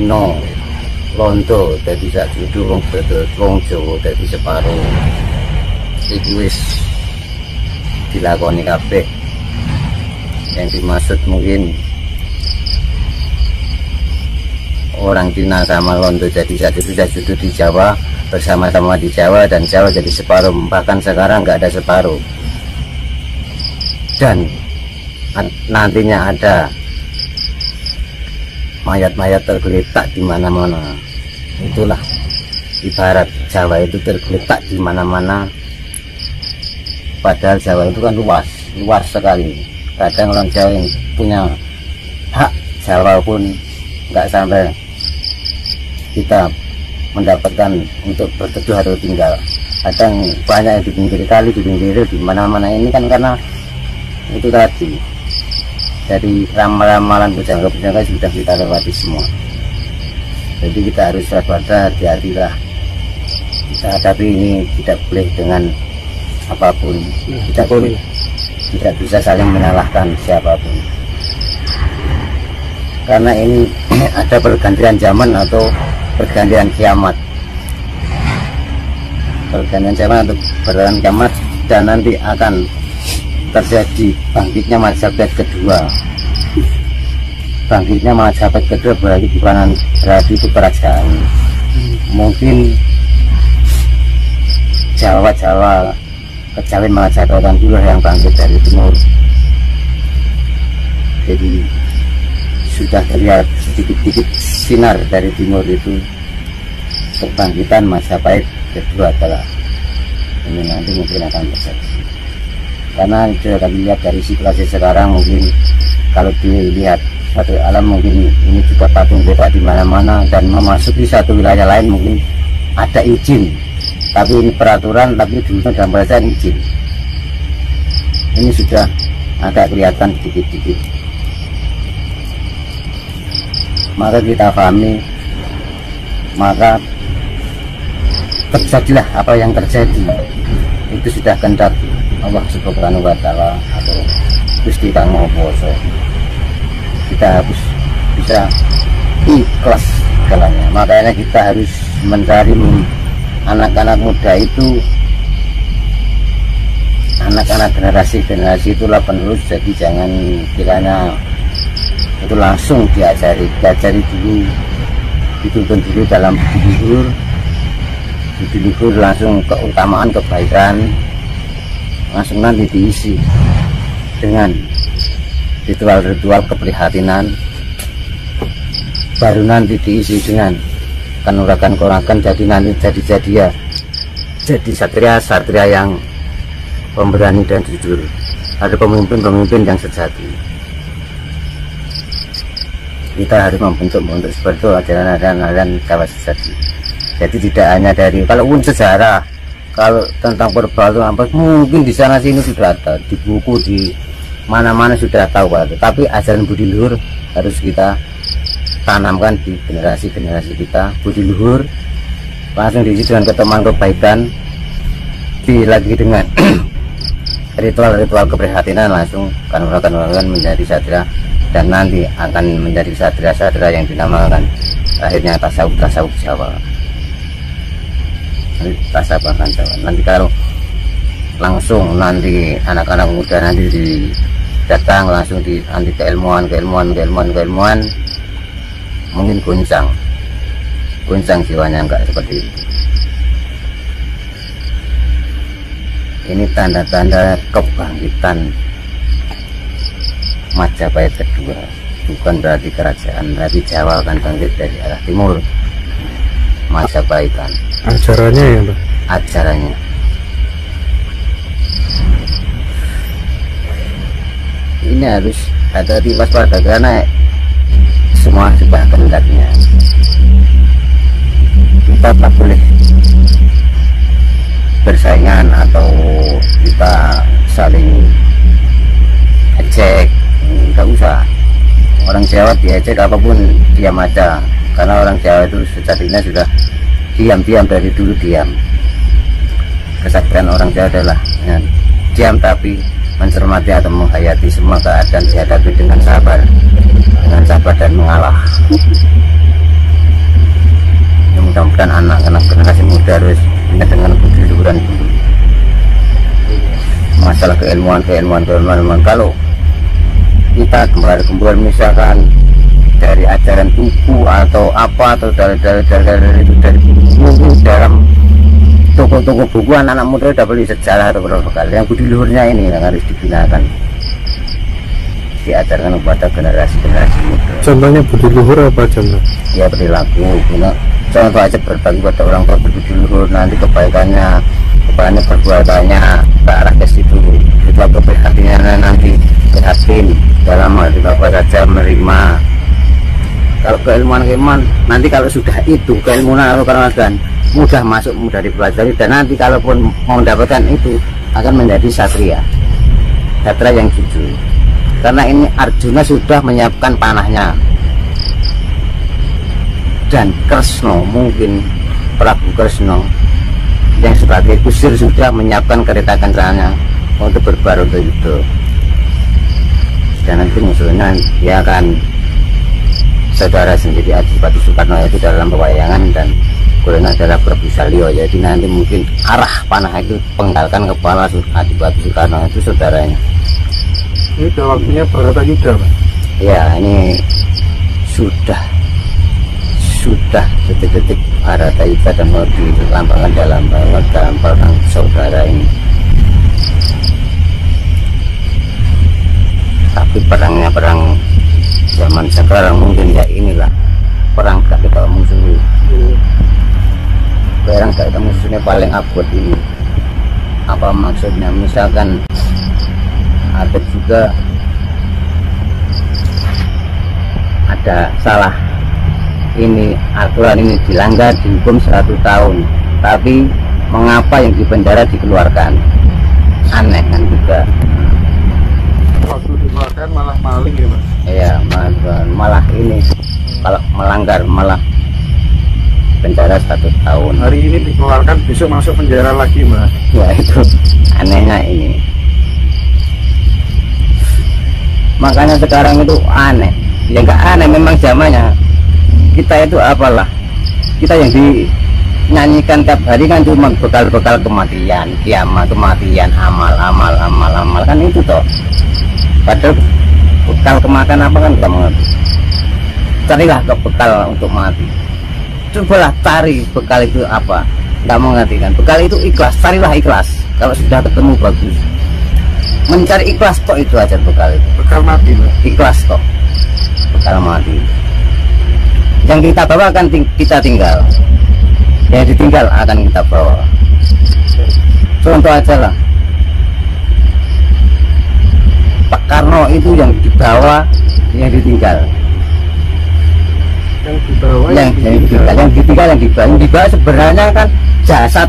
dino londo dadi sak judu wong Jawa dadi separuh iki wis dilakoni kabeh. Yang dimaksud mungkin orang Cina sama londo jadi sak judu di Jawa, bersama-sama di Jawa, dan Jawa jadi separuh, bahkan sekarang nggak ada separuh. Dan nantinya ada mayat-mayat tergeletak di mana-mana. Itulah ibarat Jawa itu tergeletak di mana-mana. Padahal Jawa itu kan luas sekali. Kadang orang Jawa yang punya hak Jawa pun nggak sampai kita mendapatkan untuk berteduh atau tinggal. Kadang banyak yang di pinggir kali, di pinggir di mana-mana ini kan karena itu tadi. Dari ramalan pujangga sudah kita lewati semua. Jadi kita harus waspada, hati-hatilah. Kita hadapi ini tidak boleh dengan apapun. Tidak bisa saling menyalahkan siapapun. Karena ini ada pergantian zaman atau pergantian kiamat. Pergantian zaman atau pergantian kiamat, dan nanti akan terjadi bangkitnya Majapahit kedua. Bangkitnya Majapahit kedua berarti itu kerajaan. Mungkin Jawa kejawen Majapahit juga yang bangkit dari timur. Jadi sudah terlihat sedikit-sedikit sinar dari timur itu. Kebangkitan Majapahit kedua adalah ini nanti mungkin akan terjadi. Karena sudah kami lihat dari situasi sekarang, mungkin kalau dilihat satu alam mungkin ini juga patung bebas di mana-mana, dan memasuki satu wilayah lain mungkin ada izin, tapi ini peraturan, tapi dulu dalam perasaan izin. Ini sudah agak kelihatan sedikit-sedikit. Maka kita pahami, maka terjadilah apa yang terjadi. Itu sudah kehendak Allah Subhanahu wa Ta'ala atau Gusti Kang Maha Kuwasa. Kita harus bisa ikhlas segalanya. Makanya kita harus mencari anak-anak muda itu, anak-anak generasi itulah penerus. Jadi jangan kiranya itu langsung diajari dulu, dituntun dulu dalam budi luhur, langsung keutamaan kebaikan, langsung nanti diisi dengan ritual-ritual keprihatinan, baru nanti diisi dengan kanuragan-kanuragan, jadi nanti jadi satria yang pemberani dan jujur. Ada pemimpin-pemimpin yang sejati. Kita harus membentuk seperti itu ajaran-ajaran Jawa sejati. Jadi tidak hanya dari, kalaupun sejarah, kalau tentang perbal mungkin di sana sini sudah ada, di buku, di mana-mana sudah tahu, tapi ajaran budi luhur harus kita tanamkan di generasi-generasi kita. Budi luhur langsung diisi dengan keutamaan kebaikan, lagi dengan ritual-ritual keprihatinan, langsung kanuragan menjadi satria, dan nanti akan menjadi satria-satria yang dinamakan akhirnya tasawuf Jawa. Tasawuf Jawa. Nanti kalau langsung nanti anak-anak muda nanti datang langsung nanti keilmuan mungkin goncang jiwanya, enggak seperti itu. Ini tanda-tanda kebangkitan Majapahit kedua, bukan berarti kerajaan, berarti Jawa akan bangkit dari arah timur. Majapahitan acaranya ya Pak? Acaranya ini harus hati-hati, waspada, karena semua sudah kehendaknya. Kita tak boleh bersaingan atau kita saling ejek, nggak usah. Orang Jawa diejek apapun diam aja, karena orang Jawa itu sejatinya sudah diam dari dulu diam. Kesaktian orang Jawa adalah diam tapi mencermati atau menghayati semua keadaan dihadapi dengan sabar dan mengalah. mengajarkan anak-anak generasi muda harus ingat dengan kejujuran dulu. Masalah keilmuan. Kalau kita gembal misalkan dari ajaran buku atau apa, atau dari buku dalam toko-toko buku, anak-anak muda udah beli sejarah atau berapa kali. Yang budi luhurnya ini yang harus digunakan, diajarkan kepada generasi muda. Contohnya budi luhur apa contoh? Ya perilaku, contoh aja berbagi pada orang tua berbudi luhur, nanti kebaikannya perbuatannya ke arah ke situ. Itu keprihatinannya nanti prihatin dalam hal apa saja menerima. Kalau keilmuan nanti kalau sudah itu keilmuan atau kanuragan mudah masuk, mudah dipelajari, dan nanti kalaupun mau mendapatkan itu akan menjadi satria yang jujur. Karena ini Arjuna sudah menyiapkan panahnya, dan Kresno, mungkin Prabu Kresno yang sebagai kusir sudah menyiapkan kereta kencananya untuk berbaru untuk itu. Dan nanti musuhnya dia akan saudara sendiri, Adipati Soekarno itu dalam pewayangan, dan Kulina adalah Prabu Salyo. Jadi nanti mungkin arah panah itu penggalkan kepala Adipati Soekarno itu saudaranya. Ini udah waktunya Baratayuda, Pak? Ya, ini sudah detik-detik Baratayuda dan mau dilambangkan dalam perang saudara ini. Tapi perangnya perang zaman sekarang mungkin ya inilah perang gak kita musuh. Perang gak kita musuhnya paling abot ini. Apa maksudnya? Misalkan ada juga ada salah, ini aturan ini dilanggar dihukum 100 tahun, tapi mengapa yang di penjara dikeluarkan? Aneh kan juga. Waktu dikeluarkan malah maling ya, Mas? Iya, malah ini kalau melanggar malah penjara 1 tahun. Hari ini dikeluarkan, besok masuk penjara lagi, Mas. Ya itu anehnya ini. Makanya sekarang itu aneh. Ya enggak aneh, memang zamannya. Kita itu apalah, kita yang dinyanyikan tiap hari kan cuma bekal-bekal kematian, kiamat, kematian, amal kan itu toh. Padahal bekal kemakan apa kan kita mengerti. Carilah ke bekal untuk mati. Cobalah cari bekal itu apa, nggak mengerti kan. Bekal itu ikhlas, carilah ikhlas. Kalau sudah ketemu bagus. Mencari ikhlas kok, itu aja bekal itu. Bekal mati, Mas. Ikhlas kok, bekal mati. Yang kita bawa akan kita tinggal, yang ditinggal akan kita bawa. Contoh aja lah, Pak Karno itu yang dibawa, yang ditinggal. Yang dibawa, yang dibawa sebenarnya kan jasad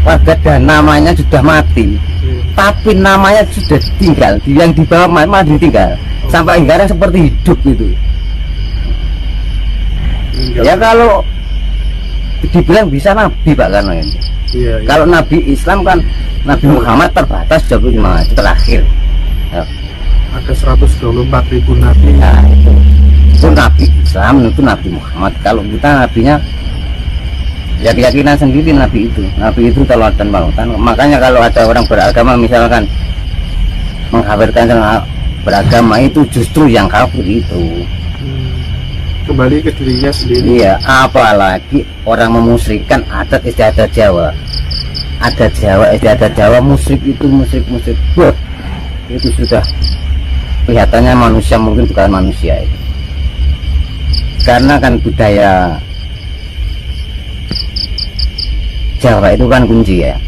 warga dan namanya sudah mati, tapi namanya sudah ditinggal. Yang dibawa malah ditinggal sampai sekarang seperti hidup itu. Ya kalau dibilang bisa nabi Pak Karno ini. Iya. Kalau nabi Islam kan Nabi Muhammad terbatas 25 itu terakhir. Ya. Ada 124.000 nabi. Nah, itu nabi Islam, itu Nabi Muhammad. Kalau kita nabinya ya keyakinan sendiri, nabi itu teladan panutan. Makanya kalau ada orang beragama misalkan mengkafirkan beragama, itu justru yang kafir itu. Kembali ke dirinya sendiri. Iya, apalagi orang memusyrikan adat istiadat Jawa. Adat Jawa, istiadat Jawa, musyrik itu musyrik. Buat itu sudah kelihatannya manusia, mungkin bukan manusia itu. Karena kan budaya Jawa itu kan kunci ya.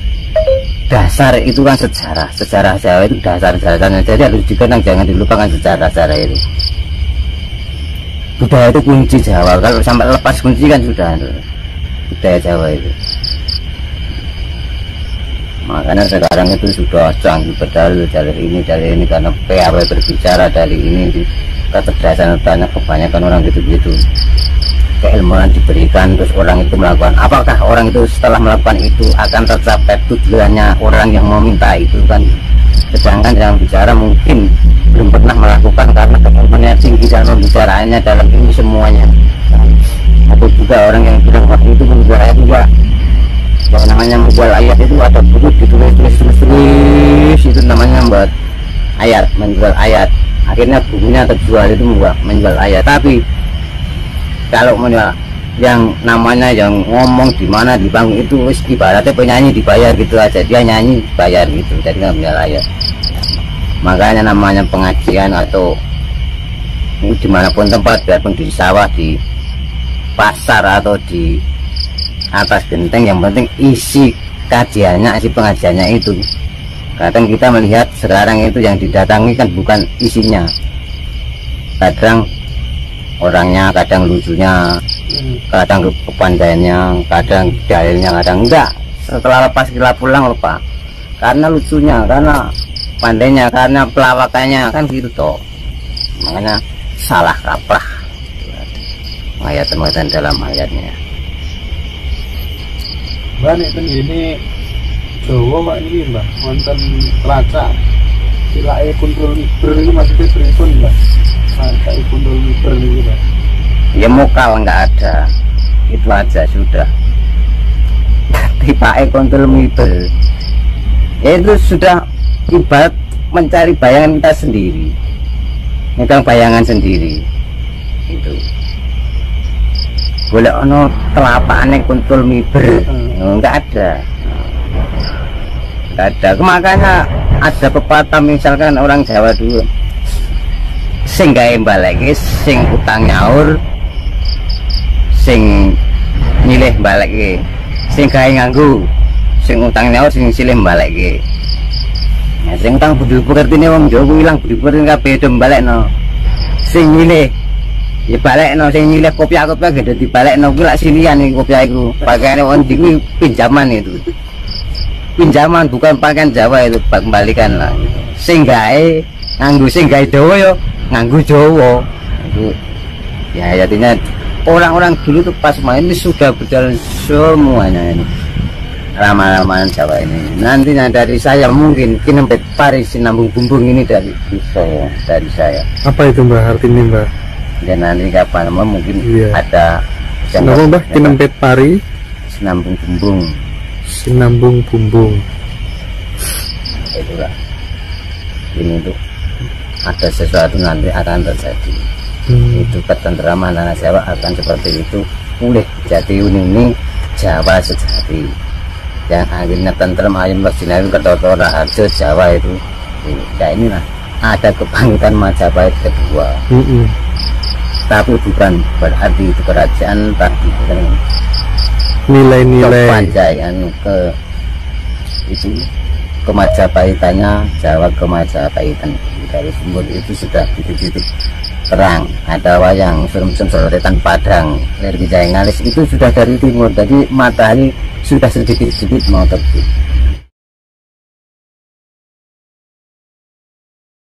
Dasar itu kan sejarah Jawa itu dasar-dasarnya. Jadi harus dikenang, jangan dilupakan sejarah itu. Budaya itu kunci Jawa. Kalau sampai lepas kunci kan sudah budaya Jawa itu. Makanya sekarang itu sudah canggih dari ini karena PAW berbicara dari ini, kecerdasan tanya kebanyakan orang gitu-gitu. Keilmuan diberikan, terus orang itu melakukan. Apakah orang itu setelah melakukan itu akan tercapai tujuannya orang yang meminta itu kan? Sedangkan yang bicara mungkin belum pernah melakukan karena keilmuannya tinggi dan pembicaraannya dalam ini semuanya. Atau juga orang yang bilang waktu itu menjual ayat juga, yang namanya menjual ayat itu ada buku ditulis itu namanya buat ayat, menjual ayat. Akhirnya bukunya terjual itu menjual ayat. Tapi kalau menjual yang namanya yang ngomong di mana di panggung itu ibaratnya penyanyi dibayar gitu aja, dia nyanyi bayar gitu, jadi nggak menjual ayat. Makanya namanya pengajian atau dimanapun tempat, biarpun di sawah, di pasar atau di atas genteng, yang penting isi kajiannya, isi pengajiannya itu. Kadang kita melihat sekarang itu yang didatangi kan bukan isinya, kadang orangnya, kadang lucunya, kadang kepandaiannya, kadang dalilnya, kadang enggak. Setelah lepas kita pulang lupa, karena lucunya, karena pandainya, karena pelawakannya kan gitu toh. Makanya salah kaprah ayat-ayat dalam ayatnya. Mbak ini Jawa Mbak ini Mbak wonten pelacak silake kuntul miber ini maksudnya pripun Mbak? Silake kuntul miber ini Mbak. Ya mokal nggak ada, itu aja sudah. Tipake kuntul miber itu sudah ibarat mencari bayangan kita sendiri, megang bayangan sendiri itu. Boleh ono telapakane kuntul miber, nggak ada. Nggak ada. Makanya ada pepatah misalkan orang Jawa dulu, sing gawe baleke, sing utang nyaur, sing nyilih baleke, sing gawe nganggo, sing utang nyaur, sing silih baleke. Nah, sing utang budi pekertine wong Jawa ilang budi pekertine kabeh do balekno. Sing nyilih ya balekno, sing nyilih kopiah-kopiah gede dibalekno kuwi lak sinian iki kopiah iku. Pakaiane wong iki pinjaman itu. Pinjaman bukan pakaian Jawa itu, kembalikan lah. Sing gawe nganggo, sing gawe Jawa yo nganggo Jawa. Itu ya artinya orang-orang dulu tuh pas main ini sudah berjalan semuanya ini. Ramalan Jawa ini. Nantinya dari saya mungkin Kinempet Pari Sinambung Bumbung ini dari saya. Apa itu Mbak artinya Mbak? Dan nanti kapan mungkin ada Mbak Kinempet Pari Sinambung Bumbung. Sinambung Bumbung. Itulah. Ini tuh ada sesuatu nanti akan terjadi. Itu ketentraman tanah Jawa akan seperti itu. Pulih jati ini Jawa sejati. Yang akhirnya tentrem ayam bersinar Kertoto Raharjo Jawa itu. Ya inilah ada kebangkitan Majapahit kedua. Tapi bukan berarti itu kerajaan, tapi nilai-nilai kepanjaian ke itu ke Majapahitannya, Jawa ke Majapahitan dari sumber itu sudah titik-titik terang. Ada wayang Surum-surum Sorotan Padang dari Jaingalis itu sudah dari timur, jadi matahari sudah sedikit-sedikit mau terbit.